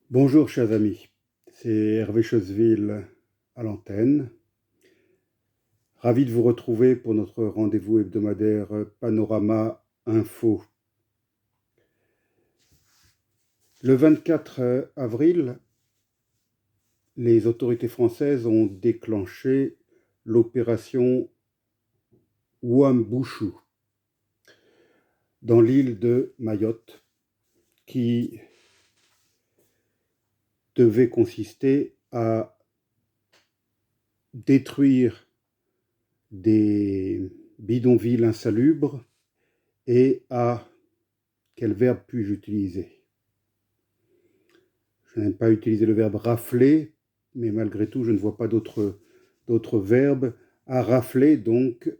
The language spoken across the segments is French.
Bonjour chers amis, c'est Hervé Choseville à l'antenne. Ravi de vous retrouver pour notre rendez-vous hebdomadaire Panorama Info. Le 24 avril, les autorités françaises ont déclenché l'opération Ouambouchou dans l'île de Mayotte, qui devait consister à détruire des bidonvilles insalubres et à... Quel verbe puis-je utiliser? Je n'aime pas utiliser le verbe rafler, mais malgré tout, je ne vois pas d'autres verbes. À rafler, donc,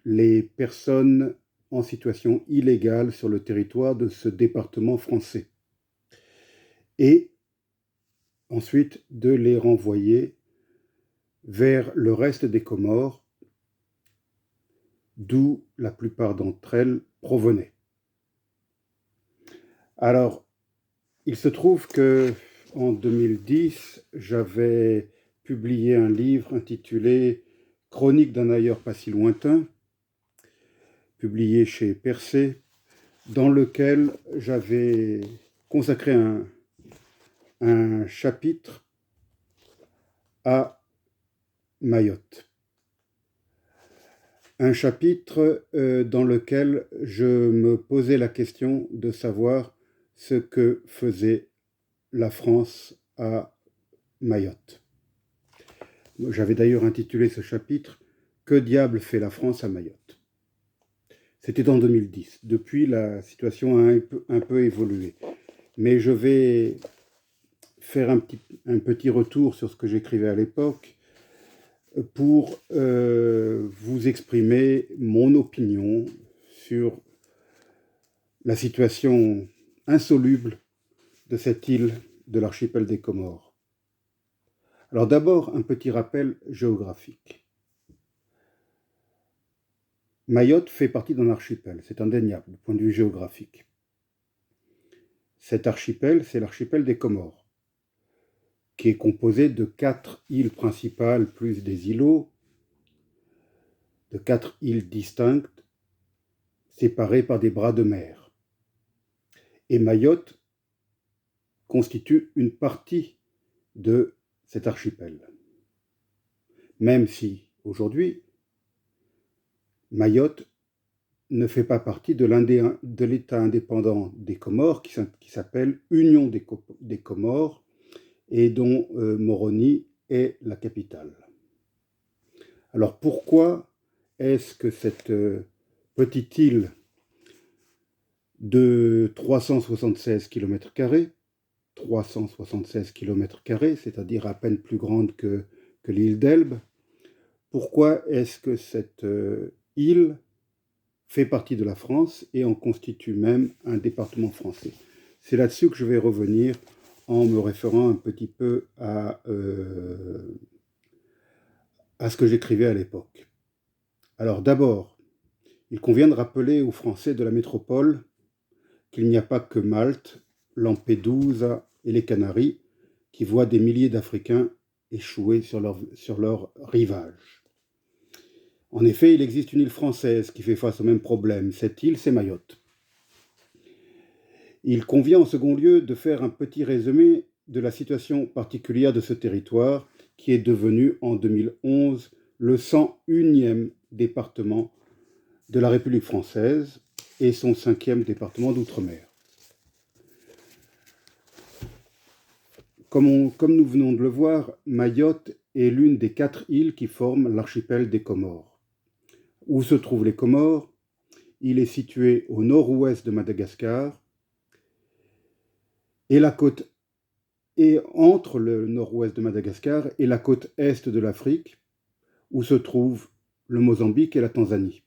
les personnes en situation illégale sur le territoire de ce département français. Et ensuite, de les renvoyer vers le reste des Comores, d'où la plupart d'entre elles provenaient. Alors, il se trouve que en 2010, j'avais publié un livre intitulé « Chronique d'un ailleurs pas si lointain », publié chez Percé, dans lequel j'avais consacré un chapitre à Mayotte. Un chapitre dans lequel je me posais la question de savoir ce que faisait la France à Mayotte. J'avais d'ailleurs intitulé ce chapitre « Que diable fait la France à Mayotte ?» C'était en 2010. Depuis, la situation a un peu évolué. Mais je vais faire un petit retour sur ce que j'écrivais à l'époque pour vous exprimer mon opinion sur la situation insoluble de cette île de l'archipel des Comores. Alors d'abord, un petit rappel géographique. Mayotte fait partie d'un archipel, c'est indéniable du point de vue géographique. Cet archipel, c'est l'archipel des Comores, qui est composé de 4 îles principales plus des îlots, de 4 îles distinctes, séparées par des bras de mer. Et Mayotte constitue une partie de cet archipel. Même si, aujourd'hui, Mayotte ne fait pas partie de l'État indépendant des Comores, qui s'appelle Union des Comores, et dont Moroni est la capitale. Alors pourquoi est-ce que cette petite île de 376 km², c'est-à-dire à peine plus grande que l'île d'Elbe, pourquoi est-ce que cette île fait partie de la France et en constitue même un département français? C'est là-dessus que je vais revenir en me référant un petit peu à ce que j'écrivais à l'époque. Alors d'abord, il convient de rappeler aux Français de la métropole qu'il n'y a pas que Malte, Lampedusa et les Canaries qui voient des milliers d'Africains échouer sur leur rivage. En effet, il existe une île française qui fait face au même problème. Cette île, c'est Mayotte. Il convient en second lieu de faire un petit résumé de la situation particulière de ce territoire qui est devenu en 2011 le 101e département de la République française et son 5e département d'outre-mer. Comme nous venons de le voir, Mayotte est l'une des 4 îles qui forment l'archipel des Comores. Où se trouvent les Comores? Il est situé au nord-ouest de Madagascar et entre le nord-ouest de Madagascar et la côte est de l'Afrique, où se trouvent le Mozambique et la Tanzanie.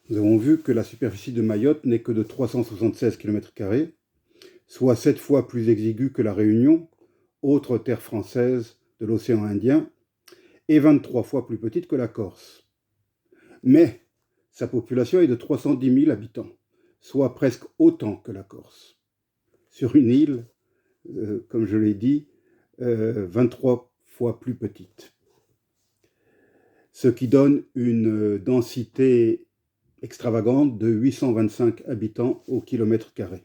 Nous avons vu que la superficie de Mayotte n'est que de 376 km², soit 7 fois plus exiguë que la Réunion, autre terre française de l'océan Indien, et 23 fois plus petite que la Corse. Mais sa population est de 310 000 habitants, soit presque autant que la Corse. sur une île, comme je l'ai dit, 23 fois plus petite. Ce qui donne une densité extravagante de 825 habitants au kilomètre carré.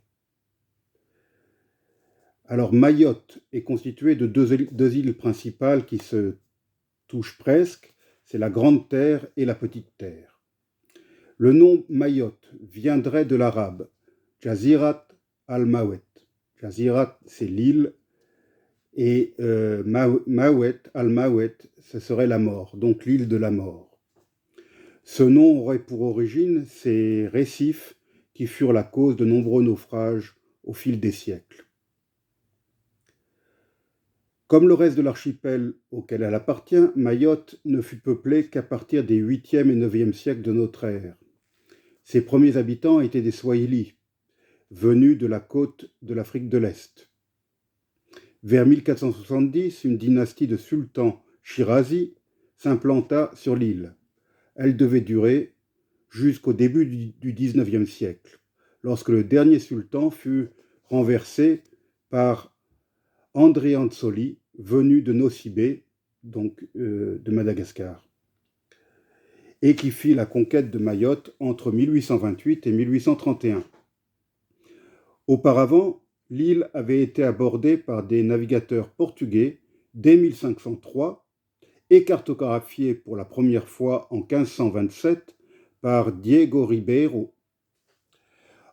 Alors Mayotte est constituée de deux îles principales qui se touchent presque, c'est la Grande Terre et la Petite Terre. Le nom Mayotte viendrait de l'arabe Jazirat al-Mawet. Jazirat, c'est l'île, et Mawet, al-Mawet, ce serait la mort, donc l'île de la mort. Ce nom aurait pour origine ces récifs qui furent la cause de nombreux naufrages au fil des siècles. Comme le reste de l'archipel auquel elle appartient, Mayotte ne fut peuplée qu'à partir des 8e et 9e siècles de notre ère. Ses premiers habitants étaient des Swahili, venus de la côte de l'Afrique de l'Est. Vers 1470, une dynastie de sultans Shirazi s'implanta sur l'île. Elle devait durer jusqu'au début du 19e siècle, lorsque le dernier sultan fut renversé par Andriansoli, venu de Nosibé, donc de Madagascar, et qui fit la conquête de Mayotte entre 1828 et 1831. Auparavant, l'île avait été abordée par des navigateurs portugais dès 1503 et cartographiée pour la première fois en 1527 par Diego Ribeiro.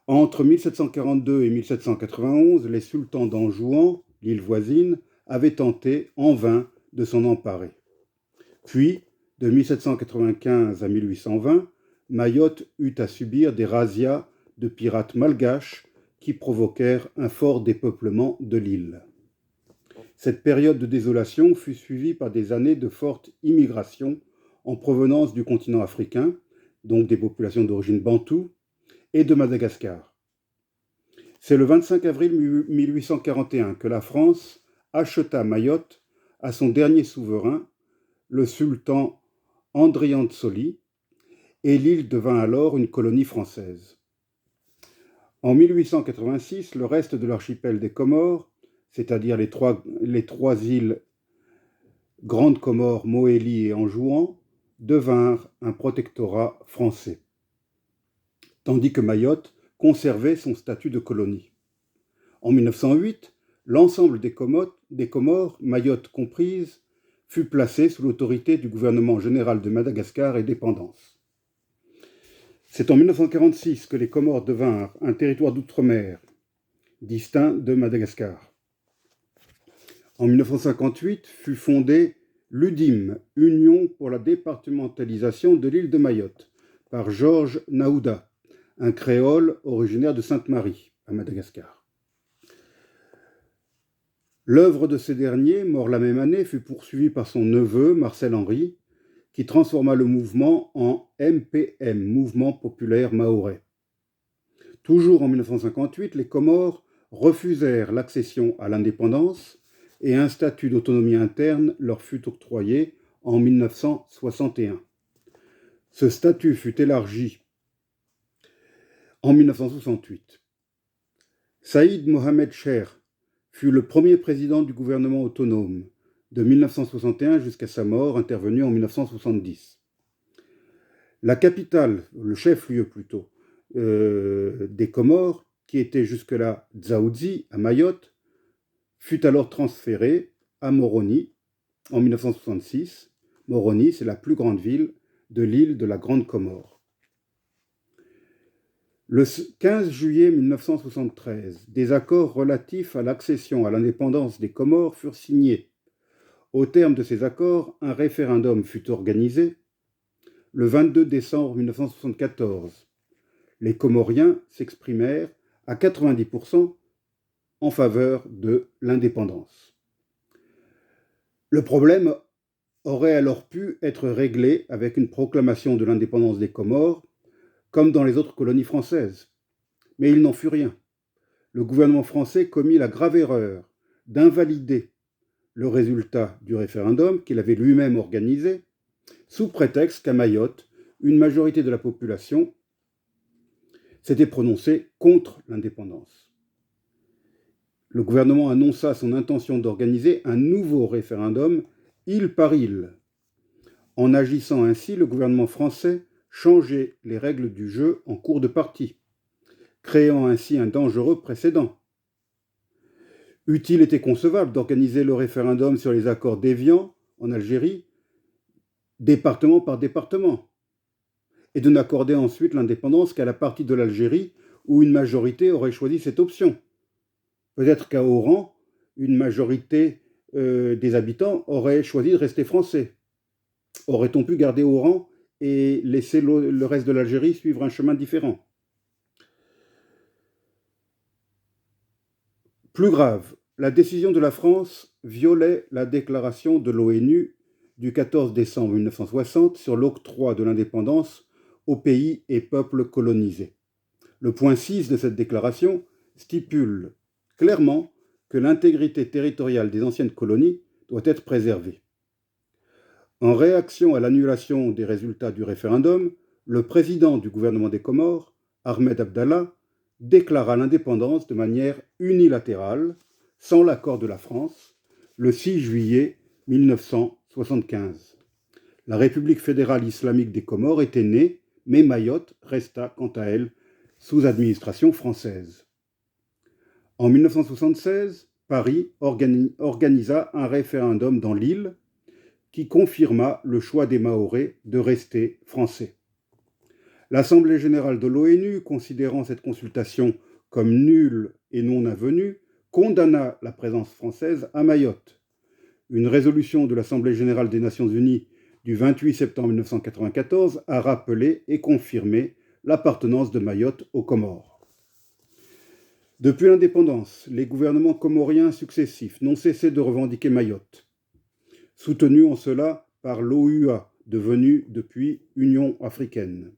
Entre 1742 et 1791, les sultans d'Anjouan, l'île voisine, avaient tenté en vain de s'en emparer. Puis, de 1795 à 1820, Mayotte eut à subir des razzias de pirates malgaches qui provoquèrent un fort dépeuplement de l'île. Cette période de désolation fut suivie par des années de forte immigration en provenance du continent africain, donc des populations d'origine bantoue, et de Madagascar. C'est le 25 avril 1841 que la France acheta Mayotte à son dernier souverain, le sultan Andriansoli, et l'île devint alors une colonie française. En 1886, le reste de l'archipel des Comores, c'est-à-dire les trois îles Grande Comore, Mohéli et Anjouan, devinrent un protectorat français, tandis que Mayotte conservait son statut de colonie. En 1908, l'ensemble des Comores, Mayotte comprise, fut placé sous l'autorité du gouvernement général de Madagascar et dépendance. C'est en 1946 que les Comores devinrent un territoire d'outre-mer, distinct de Madagascar. En 1958 fut fondée l'UDIM, Union pour la départementalisation de l'île de Mayotte, par Georges Naouda, un créole originaire de Sainte-Marie, à Madagascar. L'œuvre de ce dernier, mort la même année, fut poursuivie par son neveu, Marcel Henry, qui transforma le mouvement en MPM, Mouvement populaire mahorais. Toujours en 1958, les Comores refusèrent l'accession à l'indépendance et un statut d'autonomie interne leur fut octroyé en 1961. Ce statut fut élargi en 1968. Saïd Mohamed Cher fut le premier président du gouvernement autonome de 1961 jusqu'à sa mort, intervenue en 1970. La capitale, le chef-lieu plutôt, des Comores, qui était jusque-là Dzaoudzi, à Mayotte, fut alors transférée à Moroni en 1966. Moroni, c'est la plus grande ville de l'île de la Grande Comore. Le 15 juillet 1973, des accords relatifs à l'accession à l'indépendance des Comores furent signés. Au terme de ces accords, un référendum fut organisé le 22 décembre 1974. Les Comoriens s'exprimèrent à 90% en faveur de l'indépendance. Le problème aurait alors pu être réglé avec une proclamation de l'indépendance des Comores, comme dans les autres colonies françaises. Mais il n'en fut rien. Le gouvernement français commit la grave erreur d'invalider le résultat du référendum qu'il avait lui-même organisé, sous prétexte qu'à Mayotte, une majorité de la population s'était prononcée contre l'indépendance. le gouvernement annonça son intention d'organiser un nouveau référendum, île par île. En agissant ainsi, le gouvernement français changeait les règles du jeu en cours de partie, créant ainsi un dangereux précédent. Eût-il été concevable d'organiser le référendum sur les accords d'Évian en Algérie, département par département, et de n'accorder ensuite l'indépendance qu'à la partie de l'Algérie où une majorité aurait choisi cette option. Peut-être qu'à Oran, une majorité des habitants aurait choisi de rester français. Aurait-on pu garder Oran et laisser le reste de l'Algérie suivre un chemin différent? Plus grave, la décision de la France violait la déclaration de l'ONU du 14 décembre 1960 sur l'octroi de l'indépendance aux pays et peuples colonisés. Le point 6 de cette déclaration stipule clairement que l'intégrité territoriale des anciennes colonies doit être préservée. En réaction à l'annulation des résultats du référendum, le président du gouvernement des Comores, Ahmed Abdallah, déclara l'indépendance de manière unilatérale, sans l'accord de la France, le 6 juillet 1975. La République fédérale islamique des Comores était née, mais Mayotte resta, quant à elle, sous administration française. En 1976, Paris organisa un référendum dans l'île qui confirma le choix des Mahorais de rester français. L'Assemblée générale de l'ONU, considérant cette consultation comme nulle et non avenue, condamna la présence française à Mayotte. Une résolution de l'Assemblée générale des Nations unies du 28 septembre 1994 a rappelé et confirmé l'appartenance de Mayotte aux Comores. Depuis l'indépendance, les gouvernements comoriens successifs n'ont cessé de revendiquer Mayotte, soutenus en cela par l'OUA, devenue depuis Union africaine.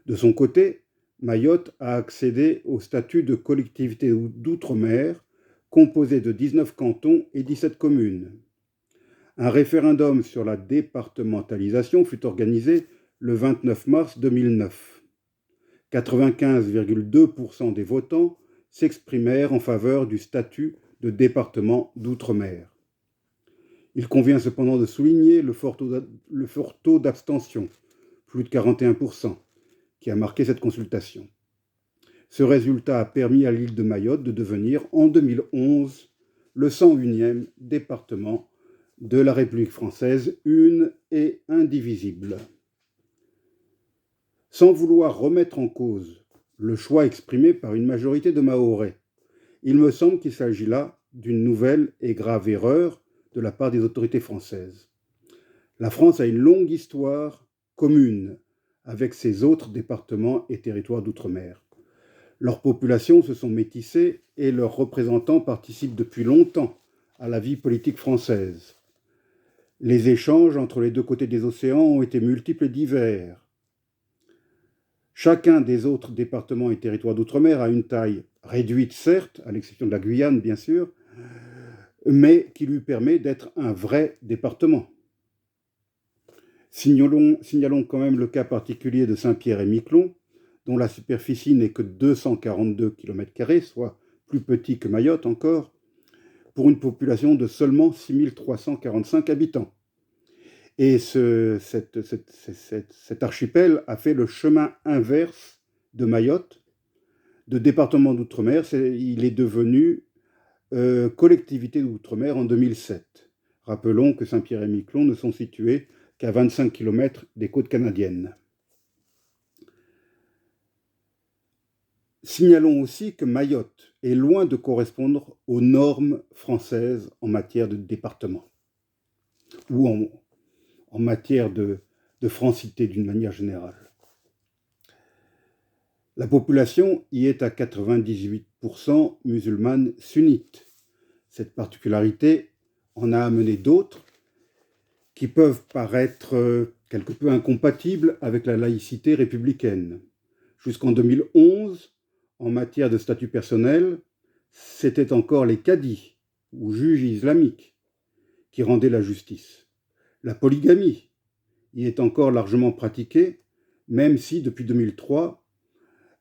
De son côté, Mayotte a accédé au statut de collectivité d'outre-mer, composé de 19 cantons et 17 communes. Un référendum sur la départementalisation fut organisé le 29 mars 2009. 95,2% des votants s'exprimèrent en faveur du statut de département d'outre-mer. Il convient cependant de souligner le fort taux d'abstention, plus de 41%, qui a marqué cette consultation. Ce résultat a permis à l'île de Mayotte de devenir, en 2011, le 101e département de la République française, une et indivisible. Sans vouloir remettre en cause le choix exprimé par une majorité de Mahorais, il me semble qu'il s'agit là d'une nouvelle et grave erreur de la part des autorités françaises. La France a une longue histoire commune avec ses autres départements et territoires d'outre-mer. Leurs populations se sont métissées et leurs représentants participent depuis longtemps à la vie politique française. Les échanges entre les deux côtés des océans ont été multiples et divers. Chacun des autres départements et territoires d'outre-mer a une taille réduite, certes, à l'exception de la Guyane, bien sûr, mais qui lui permet d'être un vrai département. Signalons quand même le cas particulier de Saint-Pierre-et-Miquelon, dont la superficie n'est que 242 km², soit plus petit que Mayotte encore, pour une population de seulement 6 345 habitants. Et cet archipel a fait le chemin inverse de Mayotte, de département d'outre-mer. Il est devenu collectivité d'outre-mer en 2007. Rappelons que Saint-Pierre-et-Miquelon ne sont situés qu'à 25 km des côtes canadiennes. Signalons aussi que Mayotte est loin de correspondre aux normes françaises en matière de département, ou en matière de francité d'une manière générale. La population y est à 98% musulmane sunnite. Cette particularité en a amené d'autres qui peuvent paraître quelque peu incompatibles avec la laïcité républicaine. Jusqu'en 2011, en matière de statut personnel, c'était encore les cadis, ou juges islamiques, qui rendaient la justice. La polygamie y est encore largement pratiquée, même si, depuis 2003,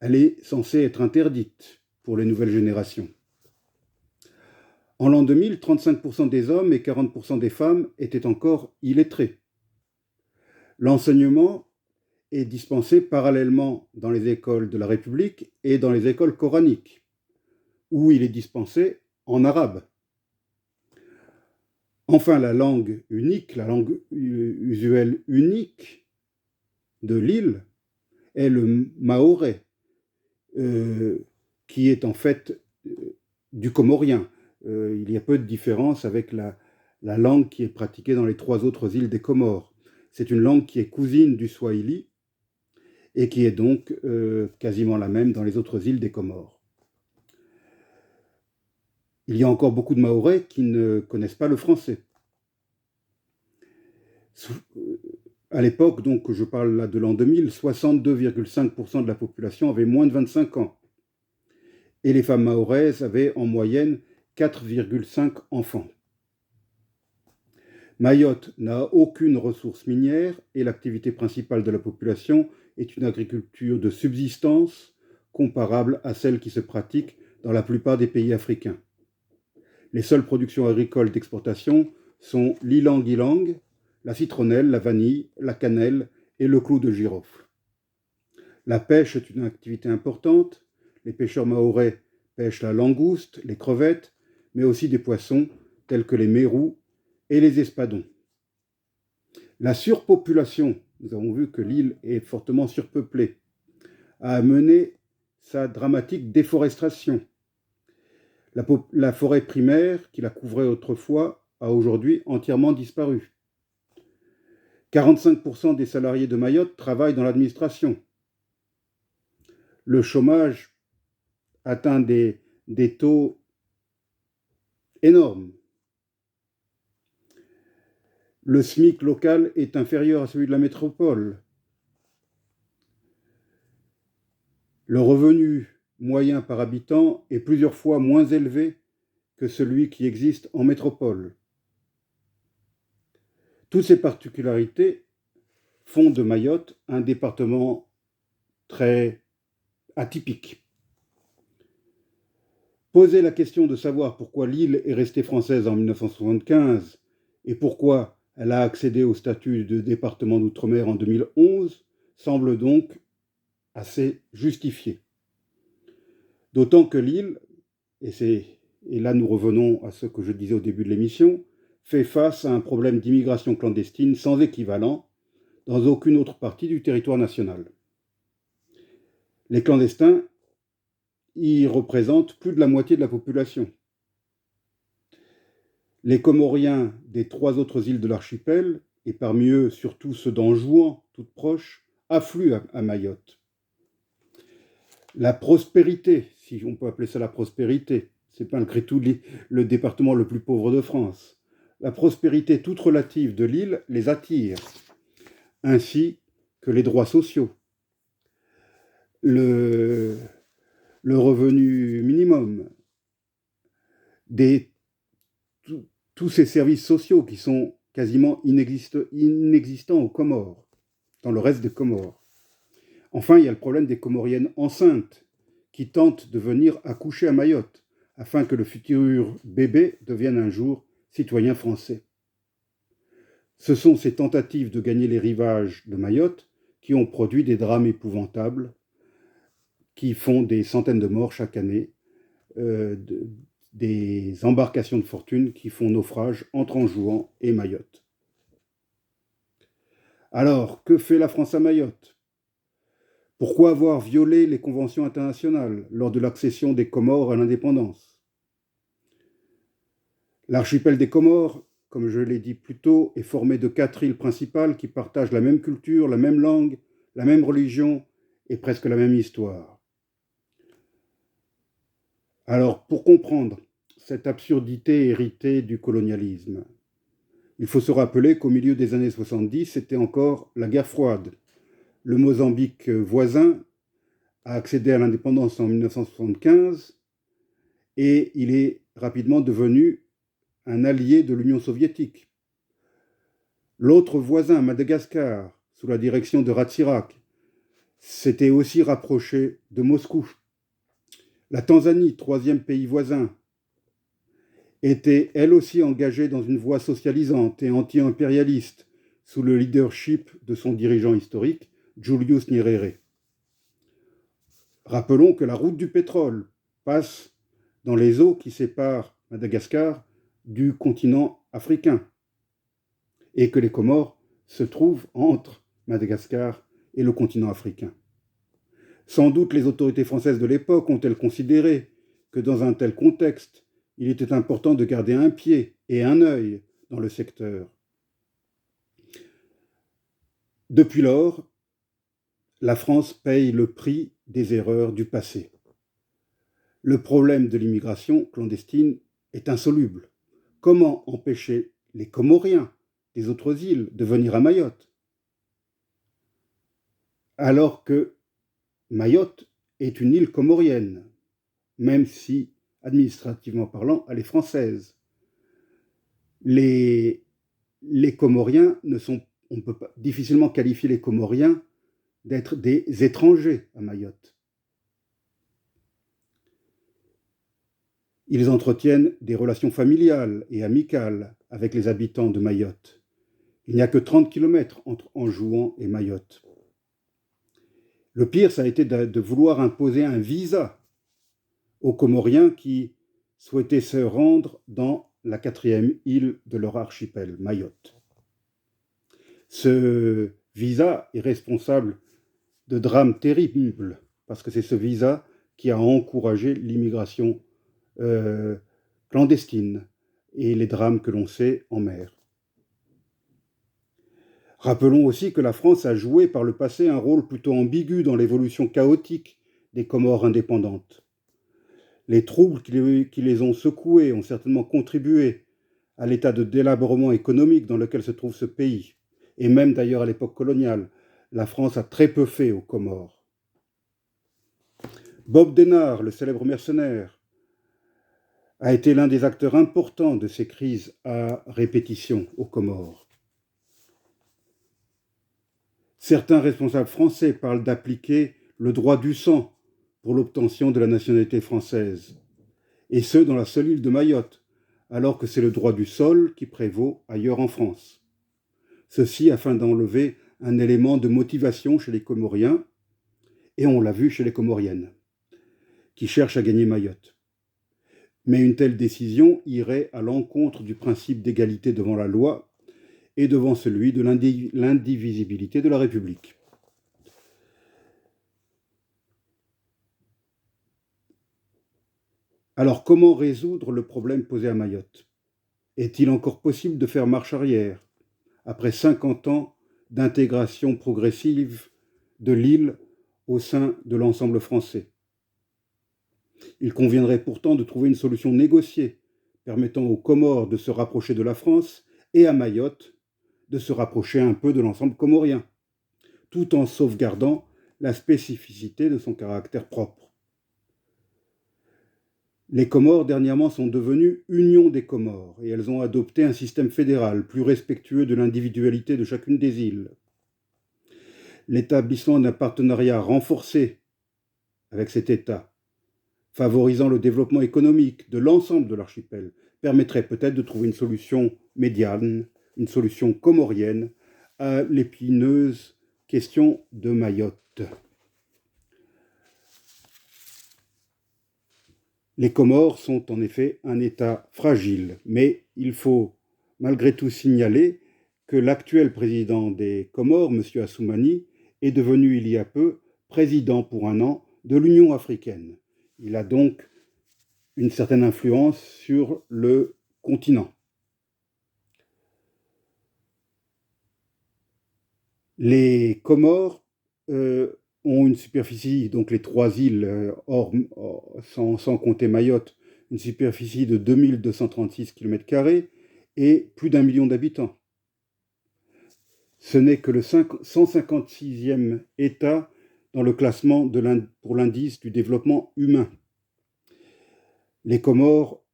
elle est censée être interdite pour les nouvelles générations. En l'an 2000, 35% des hommes et 40% des femmes étaient encore illettrés. L'enseignement est dispensé parallèlement dans les écoles de la République et dans les écoles coraniques, où il est dispensé en arabe. Enfin, la langue unique, la langue usuelle unique de l'île est le mahorais, qui est en fait du comorien. Il y a peu de différence avec la langue qui est pratiquée dans les 3 autres îles des Comores. C'est une langue qui est cousine du swahili et qui est donc quasiment la même dans les autres îles des Comores. Il y a encore beaucoup de Mahorais qui ne connaissent pas le français. À l'époque, donc, je parle là de l'an 2000, 62,5% de la population avait moins de 25 ans. Et les femmes mahoraises avaient en moyenne 4,5 enfants. Mayotte n'a aucune ressource minière et l'activité principale de la population est une agriculture de subsistance comparable à celle qui se pratique dans la plupart des pays africains. Les seules productions agricoles d'exportation sont l'ilang-ilang, la citronnelle, la vanille, la cannelle et le clou de girofle. La pêche est une activité importante. Les pêcheurs mahorais pêchent la langouste, les crevettes, mais aussi des poissons tels que les mérous et les espadons. La surpopulation, nous avons vu que l'île est fortement surpeuplée, a amené sa dramatique déforestation. La forêt primaire, qui la couvrait autrefois, a aujourd'hui entièrement disparu. 45% des salariés de Mayotte travaillent dans l'administration. Le chômage atteint des taux énormes. Le SMIC local est inférieur à celui de la métropole. Le revenu moyen par habitant est plusieurs fois moins élevé que celui qui existe en métropole. Toutes ces particularités font de Mayotte un département très atypique. Poser la question de savoir pourquoi l'île est restée française en 1975 et pourquoi elle a accédé au statut de département d'outre-mer en 2011 semble donc assez justifié. D'autant que l'île, et là nous revenons à ce que je disais au début de l'émission, fait face à un problème d'immigration clandestine sans équivalent dans aucune autre partie du territoire national. Les clandestins y représentent plus de la moitié de la population. Les Comoriens des 3 autres îles de l'archipel, et parmi eux surtout ceux d'Anjouan, toutes proches, affluent à Mayotte. La prospérité, si on peut appeler ça la prospérité, c'est malgré tout le département le plus pauvre de France, la prospérité toute relative de l'île les attire, ainsi que les droits sociaux, le revenu minimum, tous ces services sociaux qui sont quasiment inexistants aux Comores, dans le reste des Comores. Enfin, il y a le problème des Comoriennes enceintes qui tentent de venir accoucher à Mayotte afin que le futur bébé devienne un jour citoyen français. Ce sont ces tentatives de gagner les rivages de Mayotte qui ont produit des drames épouvantables qui font des centaines de morts chaque année, des embarcations de fortune qui font naufrage entre Anjouan et Mayotte. Alors, que fait la France à Mayotte ? Pourquoi avoir violé les conventions internationales lors de l'accession des Comores à l'indépendance ? L'archipel des Comores, comme je l'ai dit plus tôt, est formé de 4 îles principales qui partagent la même culture, la même langue, la même religion et presque la même histoire. Alors, pour comprendre cette absurdité héritée du colonialisme, il faut se rappeler qu'au milieu des années 70, c'était encore la guerre froide. Le Mozambique voisin a accédé à l'indépendance en 1975 et il est rapidement devenu un allié de l'Union soviétique. L'autre voisin, Madagascar, sous la direction de Ratsirak, s'était aussi rapproché de Moscou. La Tanzanie, 3e pays voisin, était elle aussi engagée dans une voie socialisante et anti-impérialiste sous le leadership de son dirigeant historique, Julius Nyerere. Rappelons que la route du pétrole passe dans les eaux qui séparent Madagascar du continent africain et que les Comores se trouvent entre Madagascar et le continent africain. Sans doute les autorités françaises de l'époque ont-elles considéré que dans un tel contexte, il était important de garder un pied et un œil dans le secteur. Depuis lors, la France paye le prix des erreurs du passé. Le problème de l'immigration clandestine est insoluble. Comment empêcher les Comoriens des autres îles de venir à Mayotte, alors que Mayotte est une île comorienne, même si, administrativement parlant, elle est française. Les Comoriens on ne peut pas difficilement qualifier les Comoriens d'être des étrangers à Mayotte. Ils entretiennent des relations familiales et amicales avec les habitants de Mayotte. Il n'y a que 30 km entre Anjouan et Mayotte. Le pire, ça a été de vouloir imposer un visa aux Comoriens qui souhaitaient se rendre dans la 4e île de leur archipel, Mayotte. Ce visa est responsable de drames terribles, parce que c'est ce visa qui a encouragé l'immigration clandestine et les drames que l'on sait en mer. Rappelons aussi que la France a joué par le passé un rôle plutôt ambigu dans l'évolution chaotique des Comores indépendantes. Les troubles qui les ont secouées ont certainement contribué à l'état de délabrement économique dans lequel se trouve ce pays. Et même d'ailleurs à l'époque coloniale, la France a très peu fait aux Comores. Bob Denard, le célèbre mercenaire, a été l'un des acteurs importants de ces crises à répétition aux Comores. Certains responsables français parlent d'appliquer le droit du sang pour l'obtention de la nationalité française, et ce dans la seule île de Mayotte, alors que c'est le droit du sol qui prévaut ailleurs en France. Ceci afin d'enlever un élément de motivation chez les Comoriens, et on l'a vu chez les Comoriennes, qui cherchent à gagner Mayotte. Mais une telle décision irait à l'encontre du principe d'égalité devant la loi et devant celui de l'indivisibilité de la République. Alors comment résoudre le problème posé à Mayotte ? Est-il encore possible de faire marche arrière, après 50 ans d'intégration progressive de l'île au sein de l'ensemble français ? Il conviendrait pourtant de trouver une solution négociée, permettant aux Comores de se rapprocher de la France et à Mayotte de se rapprocher un peu de l'ensemble comorien, tout en sauvegardant la spécificité de son caractère propre. Les Comores, dernièrement, sont devenues Union des Comores et elles ont adopté un système fédéral plus respectueux de l'individualité de chacune des îles. L'établissement d'un partenariat renforcé avec cet État, favorisant le développement économique de l'ensemble de l'archipel, permettrait peut-être de trouver une solution médiane, une solution comorienne à l'épineuse question de Mayotte. Les Comores sont en effet un État fragile, mais il faut malgré tout signaler que l'actuel président des Comores, M. Assoumani, est devenu il y a peu président pour un an de l'Union africaine. Il a donc une certaine influence sur le continent. Les Comores ont une superficie, donc les 3 îles, sans compter Mayotte, une superficie de 2236 km² et plus d'1 million d'habitants. Ce n'est que le 156e État dans le classement pour l'indice du développement humain. Les Comores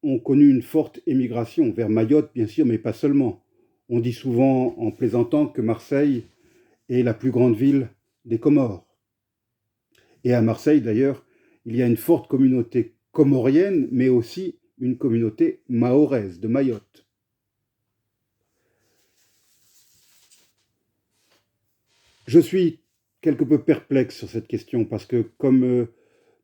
ont connu une forte émigration vers Mayotte, bien sûr, mais pas seulement. On dit souvent en plaisantant que Marseille est la plus grande ville des Comores. Et à Marseille, d'ailleurs, il y a une forte communauté comorienne, mais aussi une communauté mahoraise de Mayotte. Je suis quelque peu perplexe sur cette question parce que, comme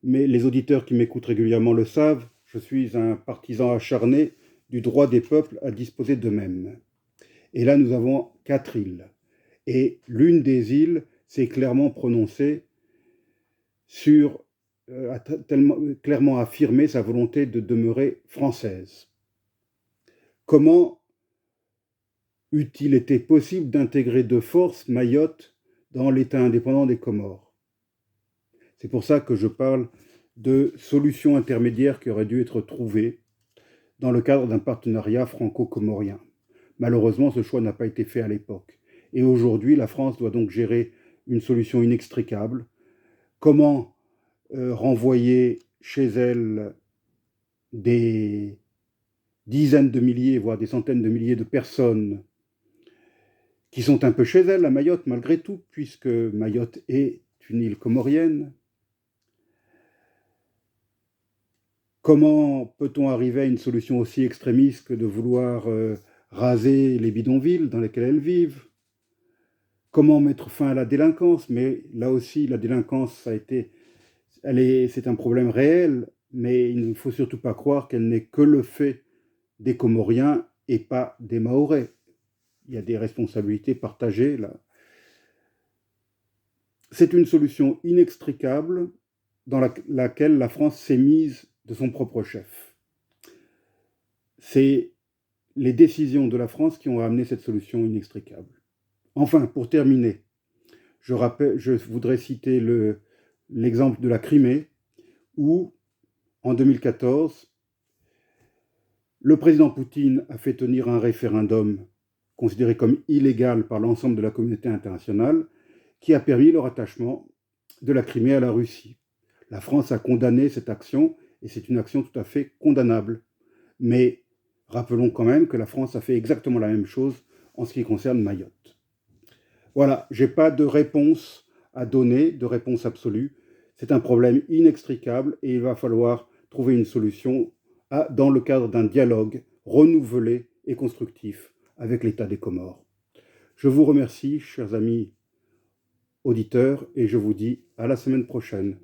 les auditeurs qui m'écoutent régulièrement le savent, je suis un partisan acharné du droit des peuples à disposer d'eux-mêmes. Et là, nous avons 4 îles. Et l'une des îles s'est clairement prononcée a clairement affirmé sa volonté de demeurer française. Comment eût-il été possible d'intégrer de force Mayotte dans l'État indépendant des Comores? C'est pour ça que je parle de solutions intermédiaires qui auraient dû être trouvées dans le cadre d'un partenariat franco-comorien. Malheureusement, ce choix n'a pas été fait à l'époque. Et aujourd'hui, la France doit donc gérer une solution inextricable. Comment renvoyer chez elle des dizaines de milliers, voire des centaines de milliers de personnes qui sont un peu chez elle à Mayotte malgré tout, puisque Mayotte est une île comorienne. Comment peut-on arriver à une solution aussi extrémiste que de vouloir raser les bidonvilles dans lesquels elles vivent? Comment mettre fin à la délinquance? Mais là aussi, la délinquance, c'est un problème réel, mais il ne faut surtout pas croire qu'elle n'est que le fait des Comoriens et pas des Mahorais. Il y a des responsabilités partagées là. C'est une solution inextricable dans laquelle la France s'est mise de son propre chef. C'est les décisions de la France qui ont amené cette solution inextricable. Enfin, pour terminer, je voudrais citer l'exemple de la Crimée, où, en 2014, le président Poutine a fait tenir un référendum considéré comme illégal par l'ensemble de la communauté internationale, qui a permis le rattachement de la Crimée à la Russie. La France a condamné cette action, et c'est une action tout à fait condamnable. Mais rappelons quand même que la France a fait exactement la même chose en ce qui concerne Mayotte. Voilà, je n'ai pas de réponse à donner, de réponse absolue. C'est un problème inextricable et il va falloir trouver une solution dans le cadre d'un dialogue renouvelé et constructif avec l'État des Comores. Je vous remercie, chers amis auditeurs, et je vous dis à la semaine prochaine.